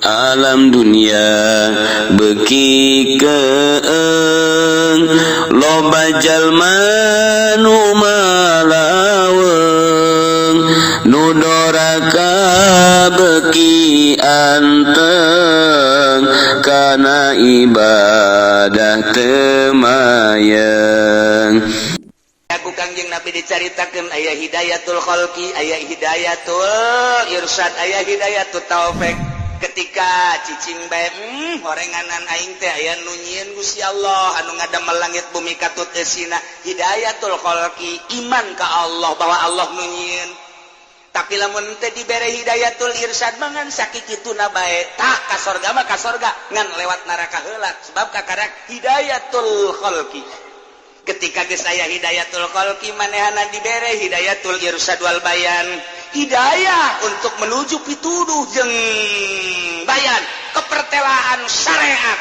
alam dunia beki keeng loba jalma nu malaweng nu doraka beki anteng kana ibadah temayeng. Aku Kangjeng Nabi dicaritakeun aya hidayatul khalqi, aya hidayatul irsyad, aya hidayatul taufik. Ketika cicing bae horenganan aing teh aya nu nyieun Gusti Allah anu ngadamel langit bumi katut eusina, hidayatul khalqi, iman ka Allah bahwa Allah nu nyieun. Tapi lamun teu dibere hidayatul irsyad mah ngan sakikituna bae tak ka sorga mah ka sorga ngan lewat neraka heula sebab kakarak hidayatul khalqi. Ketika geus aya hidayatul khalqi manehana dibere hidayatul irsyad wal bayan, hidayah untuk menuju pituduh jeung bayan kepertelaan syariat.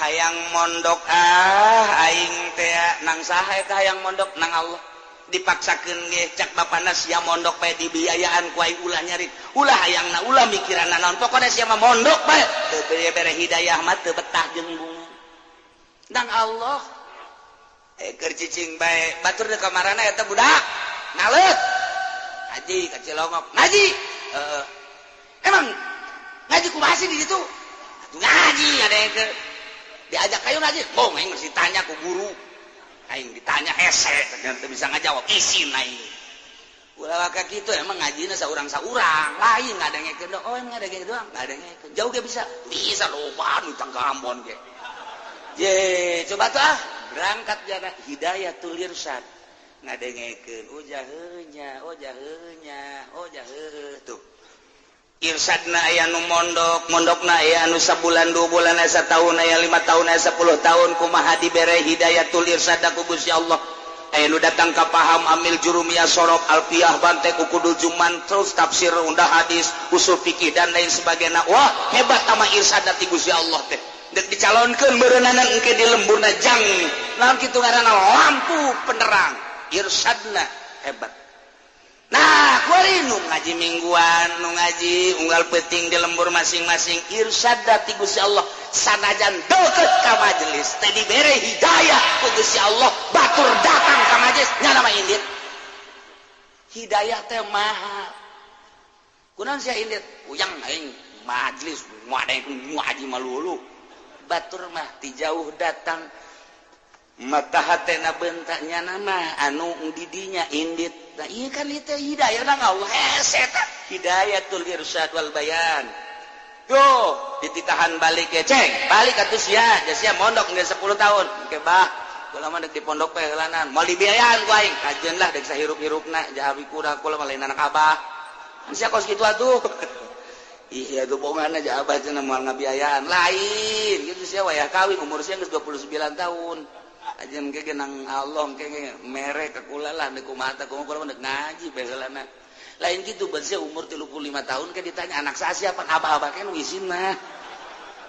Hayang mondok aing teh nang saha eta hayang mondok nang Allah. Dipaksakeun ge cak bapana sia mondok bae dibiayaan ku aing ulah nyari. Ulah hayangna ulah mikiranna naon pokona sia mah mondok bae. Teu bere hidayah mah teu betah jeung bunga. Nang Allah keur cicing bae batur di kamarana eta budak naleut ngaji ka Cilongok ngaji emang ngaji kumaha sih di situ ngaji ngadengkeun diajak kayu ngaji bong aing mesti tanya ku guru aing ditanya hese ternyata bisa ngajawab isin aing ulah ka kitu emang ngajina saurang-saurang lain ngadengkeun oh emang ngadengkeun doang ngadengkeun jauh ge bisa loba nu tangga Ambon ge ye coba tuh berangkat jana hidayatul irsyad ngadengekeun ojaheunya tuh irsyadna aya nu mondokna aya anu sabulan 2 bulan aya sataun aya 5 tahun aya 10 tahun kumaha dibere hidayatul irsyad ku Gusti Allah aya nu datang ka paham amil jurumiyah sorok alfiyah bante ku kudu juman terus tafsir undah hadis usul fikih dan lain sebagainya wah hebat ama irsyad ti Gusti Allah teh dek dicalonkeun beureunanan engke di lemburna jang naon kitu ngaranna lampu penerang irsyadna hebat. Nah kuari nu ngaji mingguan nu ngaji unggal peuting di lembur masing-masing irsyad ti Gusti Allah sanajan deukeut ka majelis teh dibere hidayah ku Gusti Allah batur datang ka majelis nya nama indit hidayah teh mahal kunaon sia indit uyang aing majelis moal ngaji malulu batur mah ti jauh datang mata hatena bentaknya nama anu didinya indit nah iya kan itu hidayah nang Allah eta hidayatul irsyad wal bayan tuh dititahan balik ya ceng balik atuh sia sia mondok geus 10 tahun ke bah kula mah deuk di pondok teh heulanan moal dibiayaan ku aing kajeun lah deuk sahirup-hirupna jahabi kurang kula mah lain anak abah sia kos kitu atuh iya tuh bongan aja abah cenah moal ngabiayaan lain gitu sia wayah kawin umur sia geus 29 tahun ajeun ge nang Allah ge mere ka kula lah deuk kumaha teh kula mah deuk ngaji bae heulana lain kitu ban sia umur 35 tahun ke ditanya anak sa siapa abah-abah kan wisin mah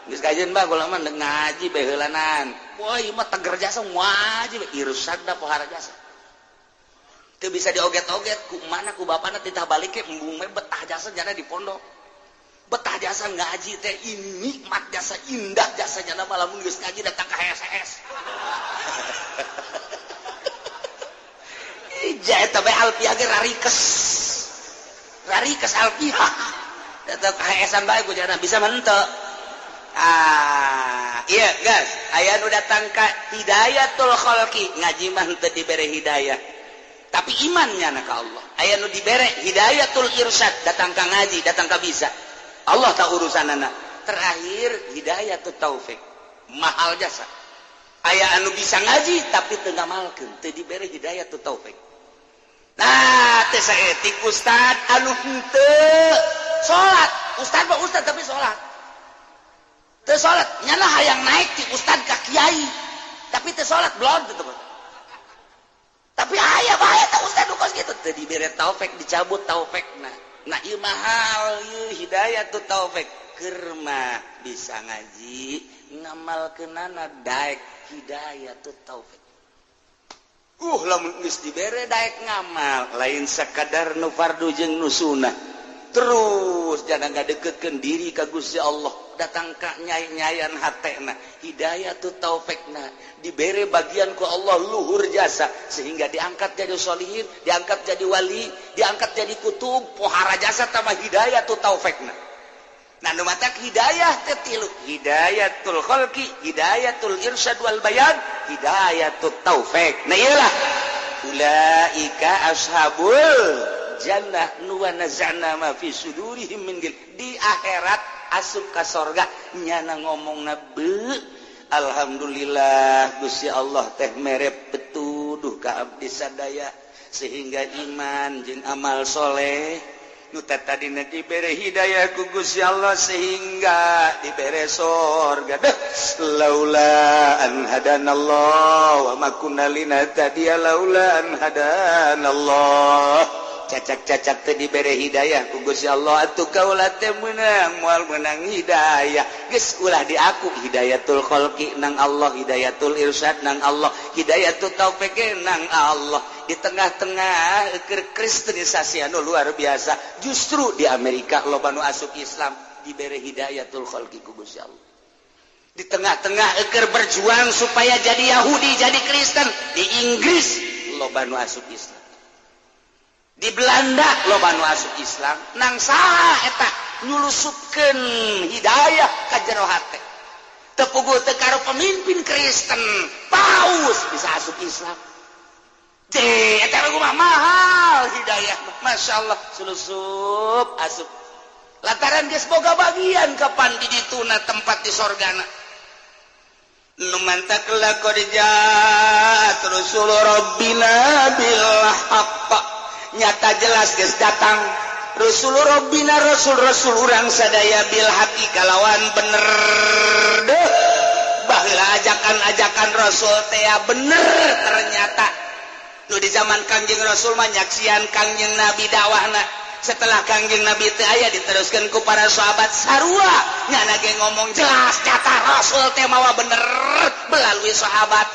geus kajeun bah kula mah deuk ngaji bae heulanan wah ieu mah teger jasa ngaji bae irsyad da pohara jasa teu bisa dioget-oget ku mana ku bapana titah balik ke embung mah betah jasa jana di pondok betah jasa ngaji teh nikmat jasa indah jasanya nama lamun geus ngaji datang ka HSS ija eta bae alfiyah ge rarikes alfiyah datang ka HSS-an bae ku jana bisa mah henteu iya guys aya nu datang ka hidayatul khalqi ngaji mah henteu dibere hidayah tapi imannya na ka Allah aya nu dibere hidayatul irsyad datang ka ngaji datang ka bisa Allah tak urusanana terakhir hidayatut taufik mahal jasa aya anu bisa ngaji tapi teu ngamalkeun teu dibere hidayatut taufik nah teh saeutik ustad anu henteu salat ustad mah ustad tapi salat teu salat nyana hayang naik ti ustad ka kiai tapi teu salat belum teu tapi aya bae teh ustad nu kos kitu teu dibere taufik dicabut taufikna nah ieu mahal ieu hidayatut taufik keur mah bisa ngaji ngamalkeunana daek hidayatut taufik lamun geus dibere daek ngamal lain sakadar nu fardu jeung nu sunnah terus jangan ngadeukeukeun diri ka Gusti Allah datang ka nyayan hatena hidayatut taufikna dibere bagian ku Allah luhur jasa sehingga diangkat jadi sholihin, diangkat jadi wali, diangkat jadi kutub, pohara jasa tambah hidayatut taufikna. Nah nu matak hidayah teh tilu, hidayatul khalqi, hidayatul irsyad wal bayan, hidayatut taufik. Nah iyalah ulaika ashabul jannah nu nazana ma fi sudurihim min gil. Di akhirat asup ka sorga nyana ngomongna beu alhamdulillah Gusti Allah teh mere petuduh ka abdi sadaya sehingga iman jeung amal soleh nu tadina dibere hidayah ku Gusti Allah sehingga dibere sorga. Laula an hadanallah wa ma kunna linahtadiya laula an hadanallah. Cacak-cacak teh dibere hidayah ku Gusti Allah atuh kaula teh meunang moal meunang hidayah. Geus ulah di aku hidayatul khalqi nang Allah, hidayatul irsyad nang Allah, hidayatul taufik nang Allah. Di tengah-tengah kristenisasi anu luar biasa justru di Amerika loba nu asup Islam dibere hidayatul khalqi ku Gusti Allah. Di tengah-tengah berjuang supaya jadi Yahudi jadi Kristen di Inggris loba nu asup Islam. Di Belanda loba nu asup Islam nang saha eta nyulusupkeun hidayah ka jero hate. Teu puguh teu karo pemimpin Kristen paus bisa asup Islam. Eta mah mahal hidayah, masya Allah sulusup asup. Lantaran geus boga bagian kapan di dituna tempat di sorgana. Nu mantak laqad jaat rasul rabbina bil haqq. Nyata jelas geus datang rasul rabbina rasul-rasul urang sadaya bil haqqi kalawan bener deh. Baheula ajakan-ajakan rasul teh bener ternyata. Nu di zaman Kangjeng Rasul mah nyaksian Kangjeng Nabi dakwahna. Setelah Kangjeng Nabi teh aya diteruskeun ku para sahabat sarua nyana ge ngomong jelas nyata Rasul teh mawa bener melalui sahabat.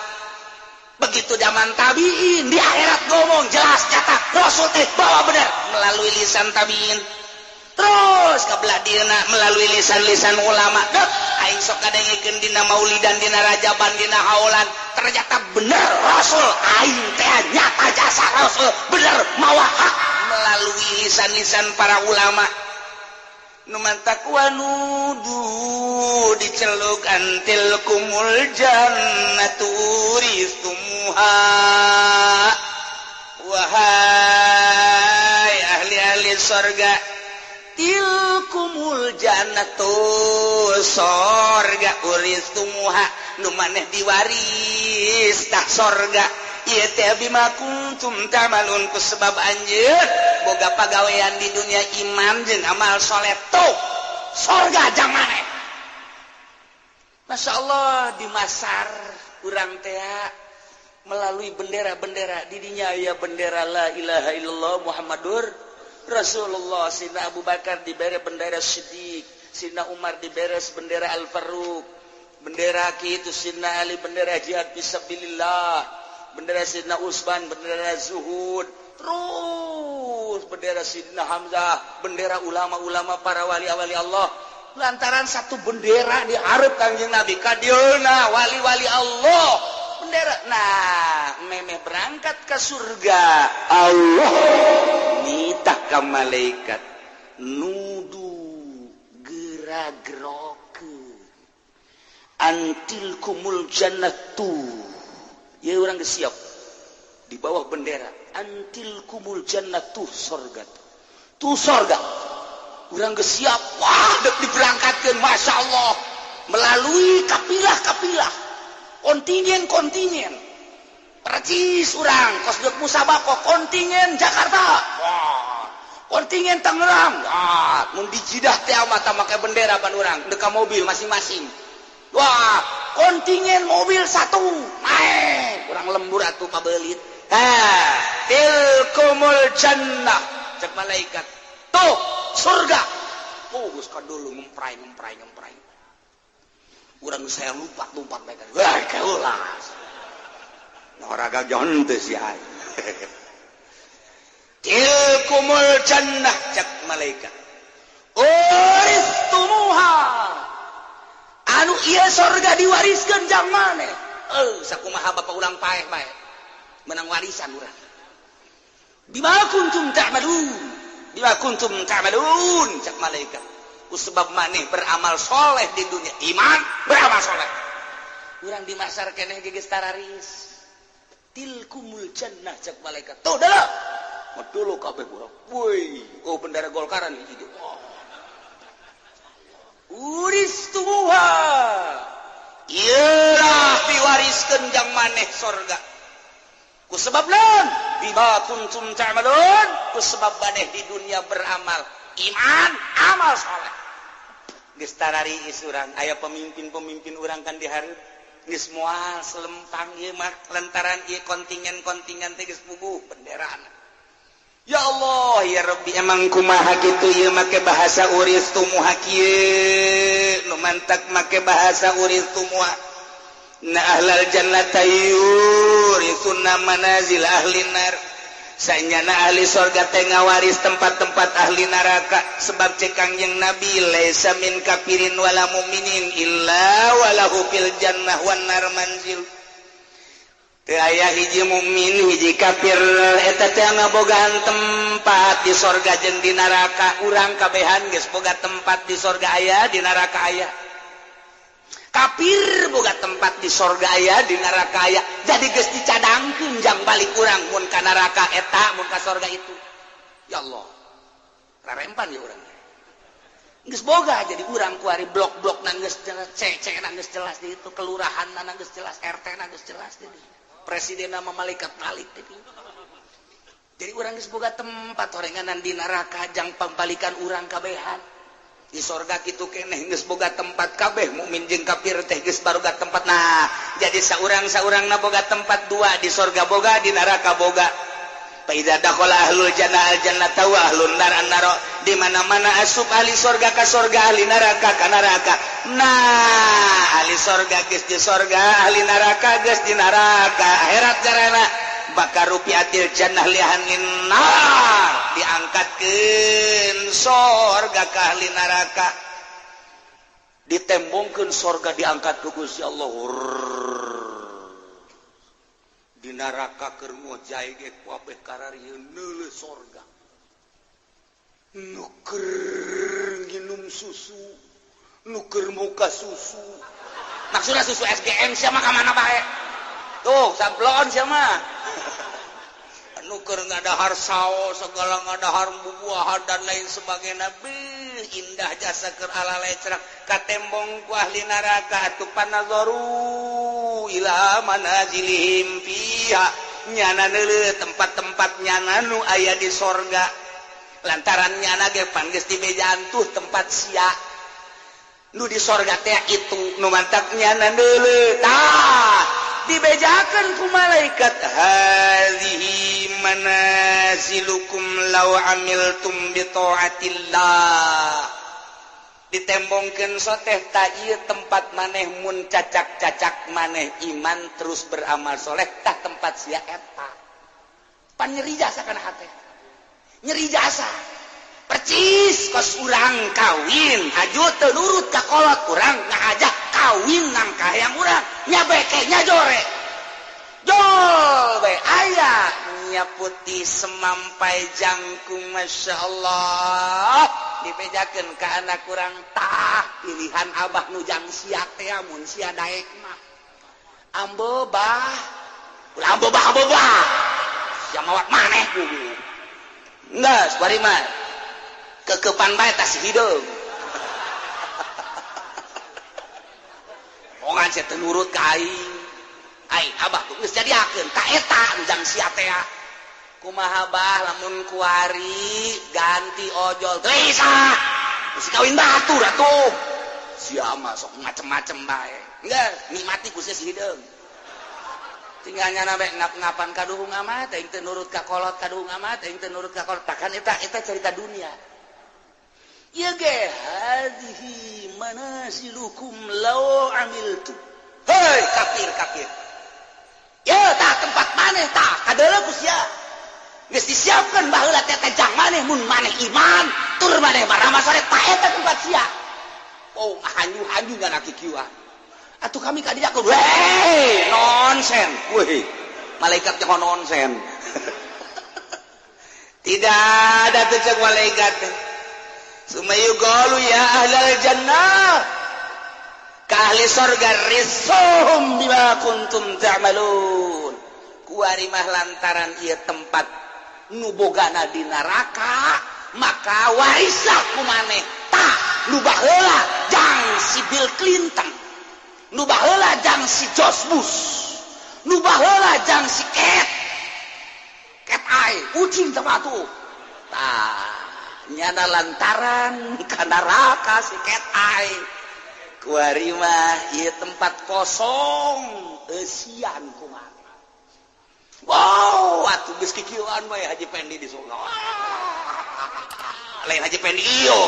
Begitu zaman tabiin di akhirat ngomong jelas nyata Rasul teh bawa bener melalui lisan tabiin. Terus kabelah dina melalui lisan-lisan ulama. Dek aing sok kadengikeun dina maulidan dina rajaban dina haulan ternyata bener Rasul aing teh nyata jasa Rasul bener mawa hak melalui lisan-lisan para ulama. Nu mantak wanudu diceluk antil kumul jannatu uristumuha. Wahai ahli-ahli surga tilkumul jannatu sorga uristumuha nu maneh diwaris tah sorga ieu teh bima kuntum tamalun ku sebab anjeun boga pagawean di dunia iman jeung amal saleh tuh sorga jang maneh. Masya Allah di Masar urang teh melalui bendera-bendera di dinya aya bendera la ilaha illallah Muhammadur Rasulullah. Sina Abu Bakar dibere bendera Siddiq, Sina Umar dibere bendera Al-Faruq, bendera kitu Sina Ali bendera jihad fisabilillah, bendera Sina Utsman bendera zuhud, terus bendera Sina Hamzah, bendera ulama-ulama para wali-wali Allah. Lantaran satu bendera diharap Kangjeng Nabi kadieuna wali-wali Allah bendera. Nah memeh berangkat ke surga Allah nitah ka malaikat nudu geragerokeun antil kumul jannatu ya urang geus siap di bawah bendera antil kumul jannatu sorga tu sorga urang geus siap wah dek diberangkatkeun masya Allah melalui kapilah-kapilah kontingen percis urang kos deuk musabaqah kontingen Jakarta wah kontingen Tangerang wah mun dijidah teh amat make bendera ban urang deuk ka mobil masing-masing wah kontingen mobil satu naik urang lembur atuh pabeulit tilkumul jannah cek malaikat tuh surga geus ka dulu ngemprai urang saya lompat mereka wah keulas noraga jon teh sia tilkumul jannah cek malaikat uristumuha sorga diwariskan jang maneh sakumaha bapak ulang paeh bae menang warisan urang bima kuntum ta'malun cak malaikat kusebab maneh beramal soleh di dunia iman beramal soleh urang di masar keneh geus tararis tilkumul jannah cak malaikat tuh dah dulu kabeh urang woi bendera Golkaran hiji uristumuha iyalah diwariskeun jang maneh sorga kusebab naon bima kuntum ta'malun kusebab maneh di dunia beramal iman amal saleh geus tarariis urang aya pemimpin-pemimpin urang kan di hareup geus moal selempang ieu mah lantaran ieu kontingen-kontingen teh geus puguh benderana. Ya Allah ya Rabbi emang kumaha kitu ieu make bahasa uristumuha kieu nu mantak make bahasa uristumuha na ahlal jannati yurisunna manazil ahli nar sanyana ahli surga teh ngawaris tempat-tempat ahli neraka sebab cek Kangjeng Nabi laisa min kafirin wala mu'minin illa walahu fil jannah wan nar manzil teu aya hiji mukmin hiji kafir eta teh ngabogaan tempat di surga jeung di neraka urang kabehan geus boga tempat di surga aya di neraka aya kafir boga tempat di surga aya di neraka aya jadi geus dicadangkeun jang balik urang mun ka neraka eta mun ka surga itu ya Allah rarempan ya urang geus boga jadi urang kuari blok-blok na geus jelas cek na geus jelas di itu kelurahan na geus jelas RT na geus jelas di presiden nama malaikat malik di jadi urang geus boga tempat horenganan di neraka jang pambalikan urang kabehan di sorga kitu keneh geus boga tempat kabeh mukmin jeung kafir teh geus baruga tempat nah jadi saurang-saurangna boga tempat dua di sorga boga di neraka boga fa idza dakhala ahlul jannah al jannata wa ahlun nar an-nar di mana-mana asup ahli sorga ka sorga ahli neraka ka neraka nah ahli sorga geus di sorga ahli neraka geus di neraka akhirat jarana bakar rupiatil jannah lihanin nar diangkatkeun sorga ka ahli neraka ditembongkeun sorga diangkat ku Gusti Allah di neraka keur ngojae ge kabeh kararieun neuleuh sorga nuker nginum susu nuker muka susu maksudna susu SGM sia mah ka mana bae tuh sablon sia mah nuker ngadahar saos segala ngadahar bubuahan dan lain sebagainya indah jasa keur ala lecrak katembong ku ahli neraka atuh panazaru ila manazilihim fiha nyana neuleuh tempat-tempat nyana nu aya di sorga lantaran nyana ge pan geus dibejaan tuh tempat sia nu di sorga teh itu nu mantap nyana neuleuh tah dibejakeun ku malaikat hazihi manazilukum law amiltum bi taatillah ditembongkeun soteh ta ieu tempat maneh mun cacak-cacak maneh iman terus beramal soleh tah tempat sia eta pan nyeri jasa kana hate nyeri jasa percis kos urang kawin aju teu nurut ka kolot urang ngajak kawin nang kahayang urang nya beke nya jore jol bae aya nya putih semampai jangkung masyaallah dibejakeun ka anak urang tah pilihan abah nu jang sia teh mun sia daek mah ambobah ulah ambobah sia mawat maneh kudu geus bari mah kekepan bae tas hideung ongan sia teu nurut ka aing abah geus jadiakeun ka eta nu jang sia teh kumaha bah lamun kuari ganti ojol teu bisa mesti kawin batur atuh sia mah sok macem-macem bae geus nikmati ku sia hideung tinggal nyana bae ngap-ngapan ka duhung mah teh teu nurut ka kolot ka duhung mah teh teu nurut ka kolot takan eta cerita dunia ya ge hadhihi manasilukum law amiltu hei kafir ya tah tempat maneh tah kadeuleuh ku sia geus disiapkeun baheula teh jang maneh mun maneh iman tur maneh baramal soleh tah eta tempat sia oh hanyu-hanyu nyana kikieuan atuh kami ka dinya weh nonsen weh malaikat jangan nonsen tidak ada tuh cek malaikat sumayu qalu ya ahlal jannah ka ahli surga risum bima kuntum ta'malun kuari mah lantaran ieu tempat nu bogana di neraka maka warislah ku maneh tah nu baheula jang si Bill Clinton nu baheula jang si George Bush nu baheula jang si Cat Eye kucing tematu tah nyana lantaran ka neraka si Cat Eye kuari mah ieu tempat kosong eusian kumaha wow atuh geus kikieuan we Haji Pendi di surga lain Haji Pendi iyo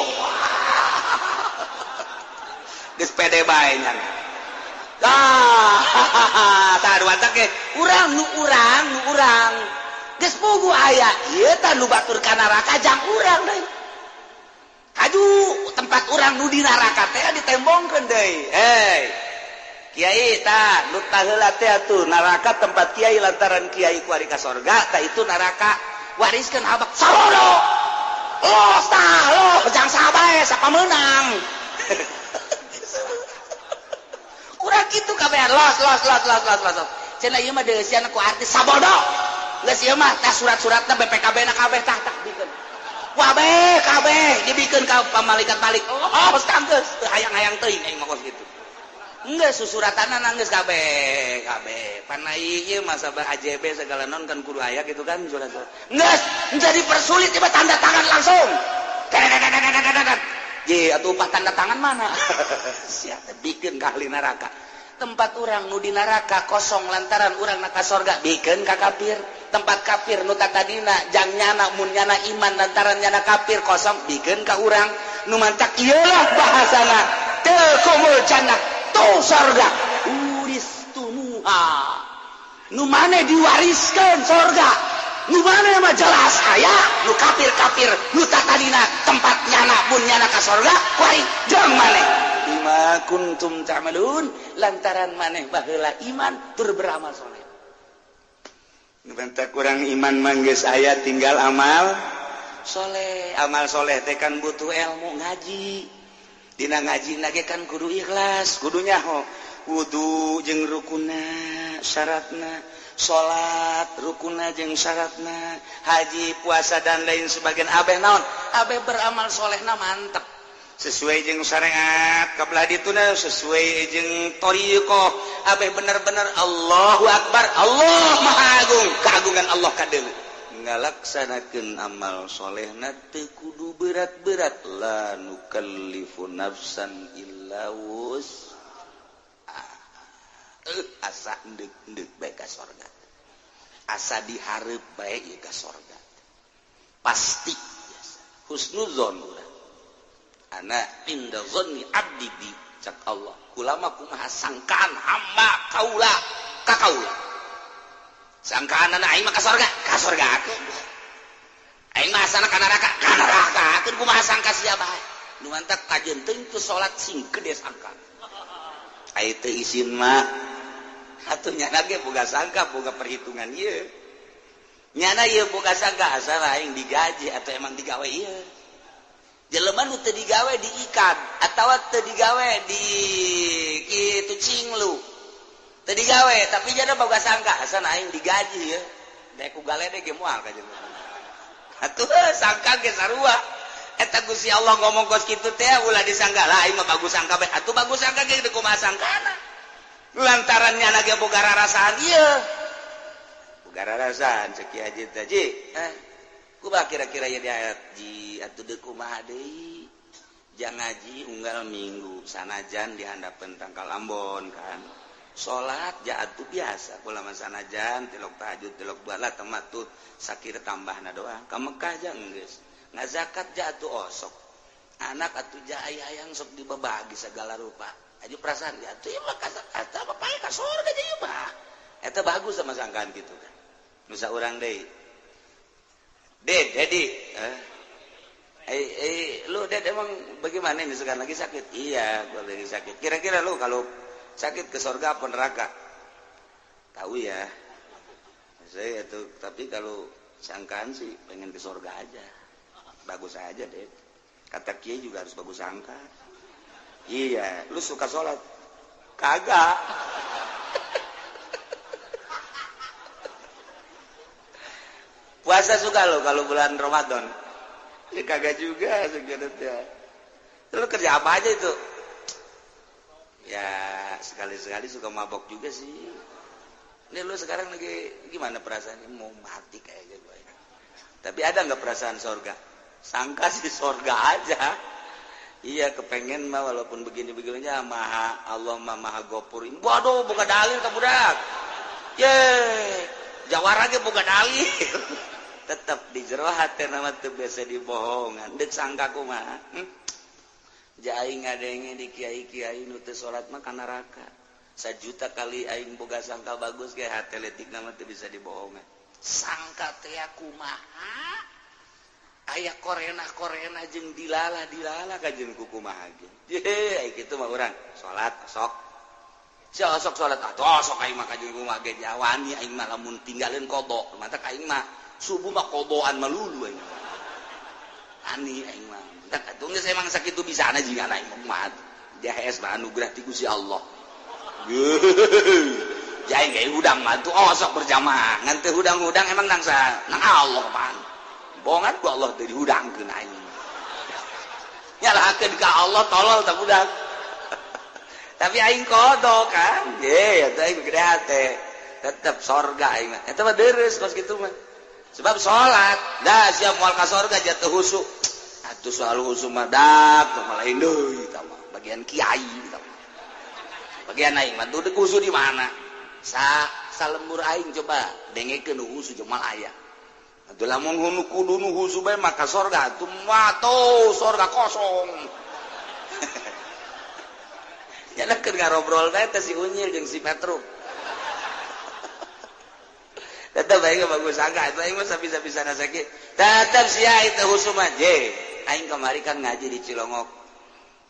geus pede bae nya tah duantak ge urang geus pugu aya ieu tah nu batur ka neraka jang urang deui kaju tempat urang nu di neraka teh ditembongkeun deui hei Kiai tah nu tah heula teh atuh neraka tempat kiai lantaran kiai kuari ka surga tah itu neraka wariskeun habak salodo los tah los jang sabae sapamenang kurang kitu kabehan los cenah ieu mah deusian ku artis sabodo geus ieu mah tah surat-suratna BPKB na kabeh tah bikeun wabeh kabeh dibikeun ka pamalaikat balik oh geus teu hayang-hayang teuing aing mah kos kitu enggak susuratanna nanggeus kabeh panai ieu mah sabah AJB segala non kan kudu aya gitu kan surat-surat geus menjadi persulit tiba tanda tangan langsung ye atuh upah tanda tangan mana sia teh bikeun ka ahli neraka tempat urang nu di neraka kosong lantaran urang na ka surga bikeun ka kafir tempat kafir nu tadina jang nyana mun nyana iman lantaran nyana kafir kosong bikeun ka urang nu mancak ieu lah bahasana tilkumul jannah tuh surga uristumuha nu maneh diwariskeun surga nu maneh mah jelas aya nu kafir nu tadina tempat nyana mun nyana ka surga kuari jeung maneh bima kuntum ta'malun lantaran maneh baheula iman tur beramal saleh nu bentak urang iman mah geus aya tinggal amal saleh amal saleh teh kan butuh ilmu ngaji dina ngaji nage kan kudu ikhlas kudu nyaho wudu jeung rukunna syaratna salat rukunna jeung syaratna haji puasa dan lain sebagaian abeh naon abeh beramal solehna mantep sesuai jeung syariat kabelah dituna sesuai jeung thariqah abeh bener-bener Allahu Akbar Allah Maha Agung keagungan Allah kadeuleu ngalaksanakeun amal solehna teu kudu berat-berat la nukallifu nafsan illa wus asa endek bae ka surga asa dihareup bae ieu ka surga pasti husnuzon urang ana inda zanni abdi bi cak Allah kulama kumaha sangkaan hamba kaula ka kaula sangkaan aing mah ka surga aing mah asana ka neraka keun kumaha sangka sia bae nu mantap kajeun teuing tu salat sing gede sangka ai teu isin mah atuh nyana ge boga sangka boga perhitungan ieu nyana ieu boga sangka asal aing digaji atau emang digawe ieu jelema nu teu digawe diikat atawa teu digawe di kitu cinglu teu digawe tapi jana boga sangka asal aing digaji ya dek ku galede ge moal ka jelema atuh sangka ge sarua eta Gusti Allah ngomong kos kitu teh ulah disangka lah aing mah bagus sangka bae atuh bagus sangka ge kumaha sangkana lantaran nyana ge boga rarasaan ieu boga rarasaan ceuk haji teh kumaha kira-kira ya di ayat ji atuh deuk kumaha deui jang ngaji unggal minggu sanajan di handapeun tangkal Ambon kan salat ja atuh biasa kula mah sanajan tilok tahajud tilok bala tamatut sakira tambahna doang ka Mekah ja geus ngazakat ja atuh osok anak atuh ja hayang sok dibabagi segala rupa aju perasaan ja atuh ieu mah eta bapae ka surga ja ieu mah eta bagus sama sangkaan kitu kan nu saurang deui Dedi, lu Ded emang bagaimana misalkan lagi sakit? Iya, gua lagi sakit. Kira-kira lu kalau sakit ke surga apa neraka? Tahu ya. Saya itu, tapi kalau sangkaan sih pengen ke surga aja. Bagus aja deh. Kata kiai juga harus bagus sangka. Iya, lu suka sholat? Kagak. Puasa suka lo kalau bulan Ramadan? Ya kagak juga sebenarnya. Lu kerja apa aja itu? Ya sekali-sekali suka mabok juga sih. Ini lu sekarang lagi gimana perasaannya? Mau mati kayaknya gue. Tapi ada nggak perasaan sorga? Sangka sih sorga aja. Iya kepengen mah walaupun begini-begininya maha Allah maha gopur. Waduh buka dalil ke budak. Ye, jawarage buka dalil. Tetap di jero hati nama teu biasa dibohongan. Dek sangka kumaha? Aing ngadenge di kiai-kiai nu teu salat mah ka neraka. 1 juta kali aing boga sangka bagus ge hate leutik nama teu bisa dibohongan. Sangka teh kumaha? Aya korena jeung dilala ka jeung kumaha ge. Ye, ai kitu mah urang salat sok. Sok salat atuh sok aing mah ka jeung kumaha ge jawani aing mah lamun tinggalin qada. Mata aing mah subuh mah qadaan melulu aing. Ani aing mah tak atuh geus emang sakitu bisana jeung aing mah jahes mah anugerah ti Gusti Allah. Jai ge hudang mah tuh sok berjamaah ngan teu hudang-hudang emang nang Allah pan. Bohongan ku Allah teu dihudangkeun aing. Nyalahakeun ka Allah tolol tak budak. Tapi aing kodo kan. Ye atuh aing gede hate. Tetep sorga aing mah. Eta mah deres kos kitu mah. Sebab salat, dah siap moal ka sorga jatuh husuk. Atuh soal husuk mah dak malah lain deui eta mah. Bagian kiai eta mah. Bagian aing mah teu husuk di mana? Salembur aing coba dengekeun husuk jeung mal aya. Atuh lamun hunu kudu nu husuk bae maka sorga atuh mah tuh sorga kosong. Nyanakeun ngarobrol bae teh si Unyil jeung si Petruk. Tetap aing bagus angka, itu aing mah sabisa-bisana sakit. Tetap sia itu husum aja. Aing kemari kan ngaji di Cilongok.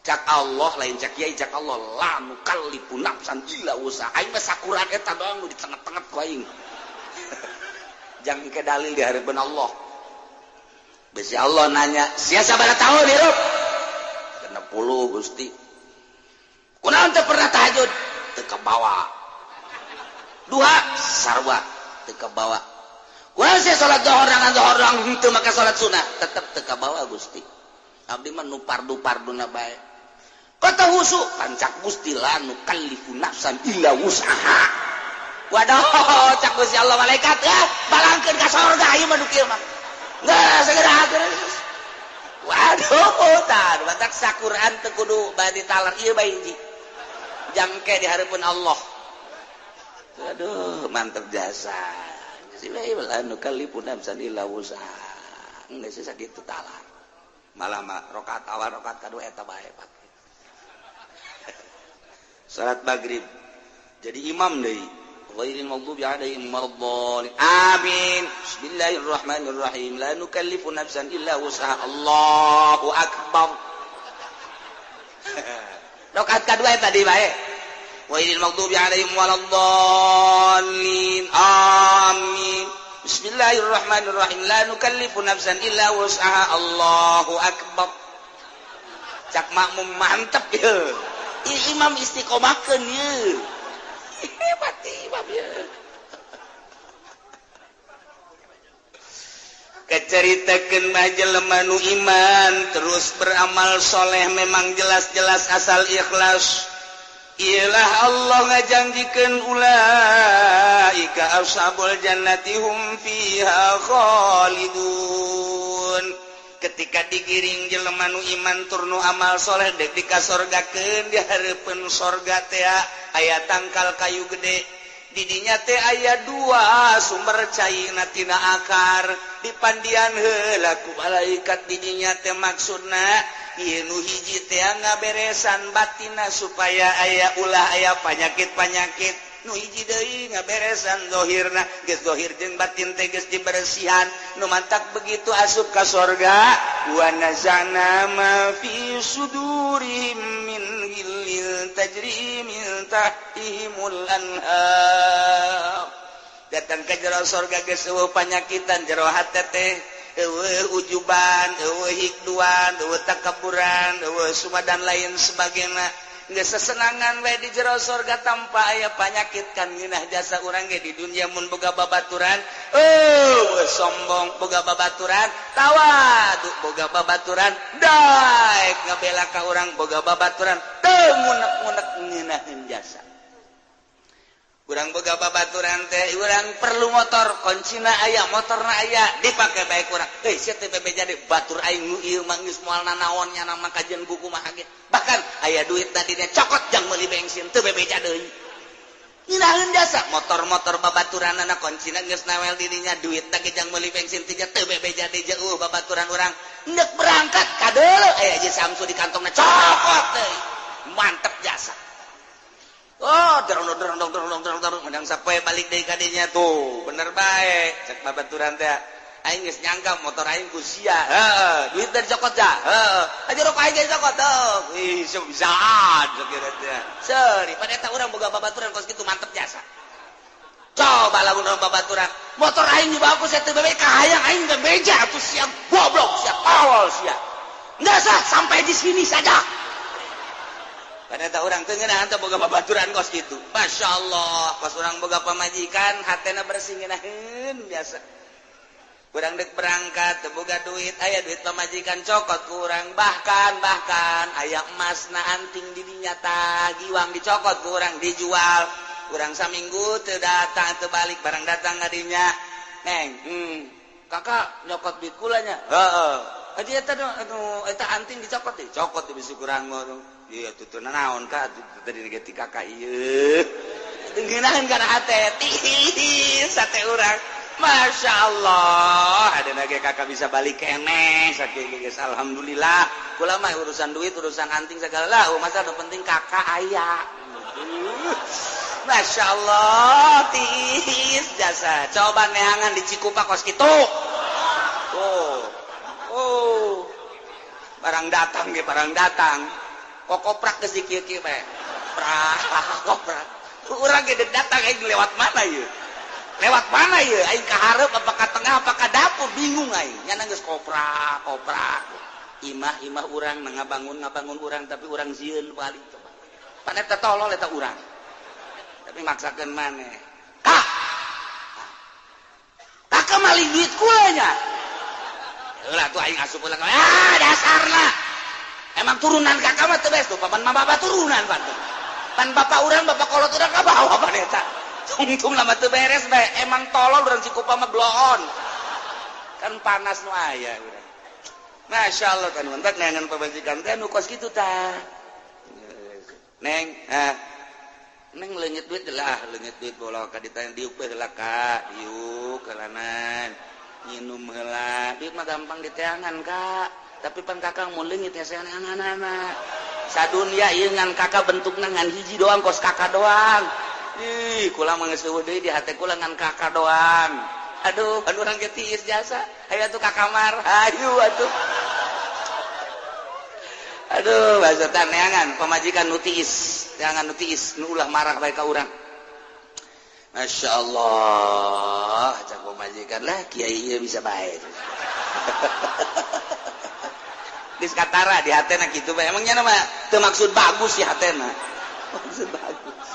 Cak Allah lain cak kiai cak Allah la nukallifu nafsan illa usaha. Aing mah sakuran eta doang di tengah-tengah ku aing. Jangan ke dalil di harapan Allah. Besi Allah nanya, "Sia sabaraha tahun hirup?" 60 Gusti. Kunaon teu pernah tahajud? Teu kabawa. Duha sarwa teu kabawa. Kunaon sia salat zuhur henteu make salat sunah tetep teu kabawa Gusti. Abdi mah nu pardu-parduna bae. Kata husuk pancak Gusti la nu kallifu nafsan illa wus'aha. Waduh, cak Gusti Allah malaikat ya, balangkeun ka sorga ieu mah nu kieu mah. Geus segera geus. Waduh, tah batak sakuran teu kudu bade talar ieu bae hiji. Jangke di hareupeun Allah. Aduh, mantap jasa. Silai anu kallifu nafsan illa wus'aha. Geus sakitu talar. Malah mah rakaat awal rakaat kadua eta bae pake. Salat maghrib. Jadi imam deui. Ghairil maghdubi 'alaihim waladdallin. Amin. Bismillahirrahmanirrahim. La nukallifu nafsan illa wus'aha. Allahu akbar. Rakaat kadua tadi bae. Ghairil maghdubi 'alaihim waladdallin. Amin. Bismillahirrahmanirrahim. La nukallifu nafsan illa wus'aha. Allahu akbar. Cak makmum mantep ya. Imam istiqomahkeun ye. Hebat imam ya. Kacaritakeun mah jelema nu iman terus beramal soleh memang jelas-jelas asal ikhlas. Ialah Allah ngajanjikeun ulaika ashabul jannati hum fiha khalidun. Ketika digiring jelema nu iman tur nu amal soleh dek dikasorgakeun di hareupeun sorga teh aya tangkal kayu gede. Di dinya teh aya 2 sumber cairna tina akar dipandian heula ku malaikat di dinya teh maksudna ieu hiji teh ngaberesan batina supaya aya ulah aya panyakit-panyakit nu hiji deui ngaberesan zahirna geus zahir jeung batin teh geus diberesihan nu mantak begitu asup ka surga wa nazana ma fi sudurihim min ghillin tajri min tahtihimul anhar datang ke jero surga geus eueuh panyakitan jero hate teh eueuh ujuban eueuh hikduan eueuh takaburan eueuh sumadan lain sebagainya geus sesenangan we di jero surga tanpa aya panyakit kan ngeunah jasa urang ge di dunia mun boga babaturan sombong boga babaturan tawadu boga babaturan daek ngabela ka urang boga babaturan teu ngunek-ngunek ngeunaheun jasa urang boga babaturan teh urang perlu motor kuncina aya motorna aya dipake bae urang sia teh bebeja de batur aing nu ieu mah geus moal nanaonnya nama kajian buku mah ge bahkan aya duit tadinya cokot jang meuli bensin teu bebeja deui nginaheun jasa motor-motor babaturanna kuncina geus nawel dirinya duit teh jang meuli bensin teh teu bebeja deui jeuh babaturan urang neuk berangkat kadeuleu aya je Samsu di kantongna cokot deui mantep jasa. Oh, dorong menang sapoe balik deui ka dinya tuh. Bener bae. Cek babaturan teh. Aing geus nyangka motor aing ku sia. Heeh, duit dari cokot ja. Heeh. Aja rok aing cokot tuh. Ih, sebisaan sakira teh. Seuri pada eta urang boga babaturan kos kitu mantep jasa. Coba lamun urang babaturan. Motor aing dibawa ku saya teu bebe kahayang aing teh beja atuh sia goblok sia tolol sia. Enggak sah sampai di sini saja. Pada tak orang tengenah anta boga babaturan kos gitu. Masya Allah, pas orang boga pamajikan, hatena bersih ngeunaheun biasa. Urang dek berangkat, teu boga duit, aya duit pamajikan cokot ku urang, bahkan aya emasna anting di dinya tah giwang dicokot ku urang dijual. Urang saminggu teu datang teu balik barang datang ka dinya. Neng, kakak nyokot duit kula nya. Heeh. Aja eta anting dicokot deui. Cokot deui bisi kurang mah. Iya tuh naon kak tadi negatif kakak iya ngeunaheun kana hate tih sate urang Masya Allah ada nage kakak bisa balik keneh saking geus alhamdulillah kula mah urusan duit urusan anting segala lah masa nu penting kakak aya Masya Allah tis jasa coba neangan di Cikupa kos kitu barang datang kokoprak ke si kieu-kieu bae. Koprak. Urang ge datang aing lewat mana ieu? Lewat mana ieu? Aing ka hareup apa ka tengah apa ka dapur bingung aing. Nyana geus koprak. Imah urang ngabangun urang tapi urang zieun balik coba. Pan eta tolol eta urang. Tapi maksakeun maneh. Kak. Kakak malih duit kula nya. Heula tuh aing asup ulang. Dasarna. Emang turunan kakak mah teu beres tuh, papan mah bapak turunan pan bapak urang bapak kolot urang ka bawa pan eta. Tungtung lama teu beres bae, emang tolol urang Cikupa mah bloon. Kan panas nu aya urang. Masyaallah kan mentak neangan pabajikan teh nu kos kitu tah. Neng, Neng leungit duit lah, leungit duit bola ka ditanya diuk bae heula Kak, diuk kalanan. Nginum heula, duit mah gampang diteangan Kak. Tapi pan kakak mau leungit ya saya anak-anak sadunya ieu ngan kakak bentukna ngan hiji doang kos kakak doang ih kula mah geus eueuh deui di hate kula ngan kakak doang aduh anu urang ge tiis jasa hayu atuh ka kamar hayu atuh aduh bahasa neangan pamajikan nu tiis neangan nu tiis nu ulah marah bae ka urang Masya Allah cak pamajikan lah kiai ieu bisa bae geus katara di hatena kitu bae emangnya nama teu maksud bagus di hatena maksud bagus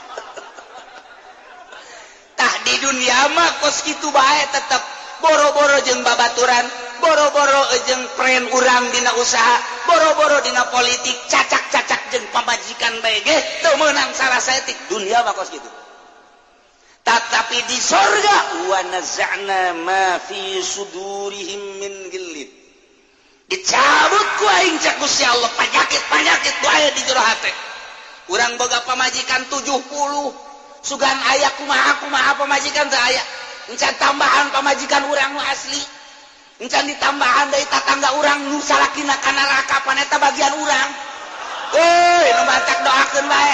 tah di dunia mah kos kitu bae tetep boro-boro jeung babaturan boro-boro jeung pren urang dina usaha boro-boro dina politik cacak-cacak jeung pamajikan bae ge teu meunang sarasa etik dunia mah kos kitu tetapi di surga wa naz'na ma fi sudurihim min ghillin dicabut ku aing cek Gusti Allah penyakit tu aya di jero hate urang boga pamajikan 70 sugan aya kumaha pamajikan teh aya encan tambahan pamajikan urang nu asli encan ditambahan dari tatangga urang nu salakina kana neraka pan eta bagian urang. Euy, nu bancak doakeun bae.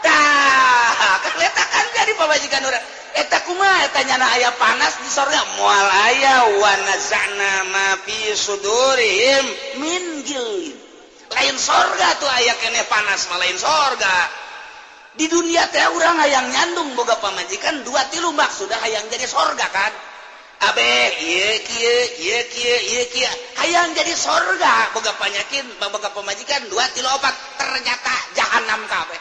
Tah, kan eta kan jadi pamajikan urang. Eta kumaha eta nyana aya panas di sorga moal aya wa nazana ma fi sudurihim min gil. Lain sorga tuh aya keneh panas mah lain sorga. Di dunia teh urang hayang nyandung boga pamajikan 2-3 maksudna hayang jadi sorga kan. Abeh ieu kieu hayang jadi sorga boga panyakin boga pamajikan 2-3 opat ternyata jahanam kabeh.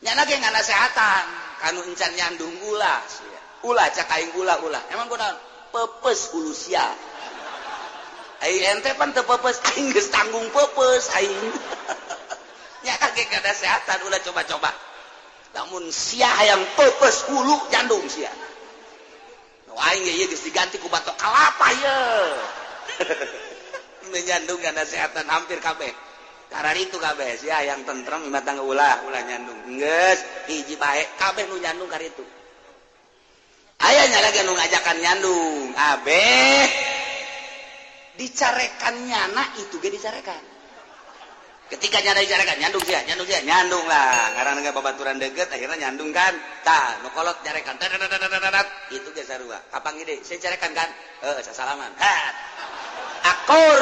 Nyana ge ngana sehatan kanu encan nyandung ulah cak aing ulah emang kunaon pepes hulu sia aing ente pan teu pepes aing geus tanggung pepes aing nyana ge ngana sehatan ulah coba-coba lamun sia hayang pepes hulu nyandung sia nu aing ge ieu geus diganti ku batok kalapa ye nyandung ngana sehatan hampir kabeh. Karena itu kabeh sia yang tentrem imah tangga ulah nyandung geus hiji bae kabeh nu nyandung karitu aya nya lagi nu ngajakan nyandung abeh dicarekan nyana itu ge dicarekan ketika nyana dicarekan nyandung nyandung lah ngaranna babaturan deuget akhirnya nyandung kan tah nu kolot carekan itu ge sarua kapang ide saya carekan kan sasalaman akur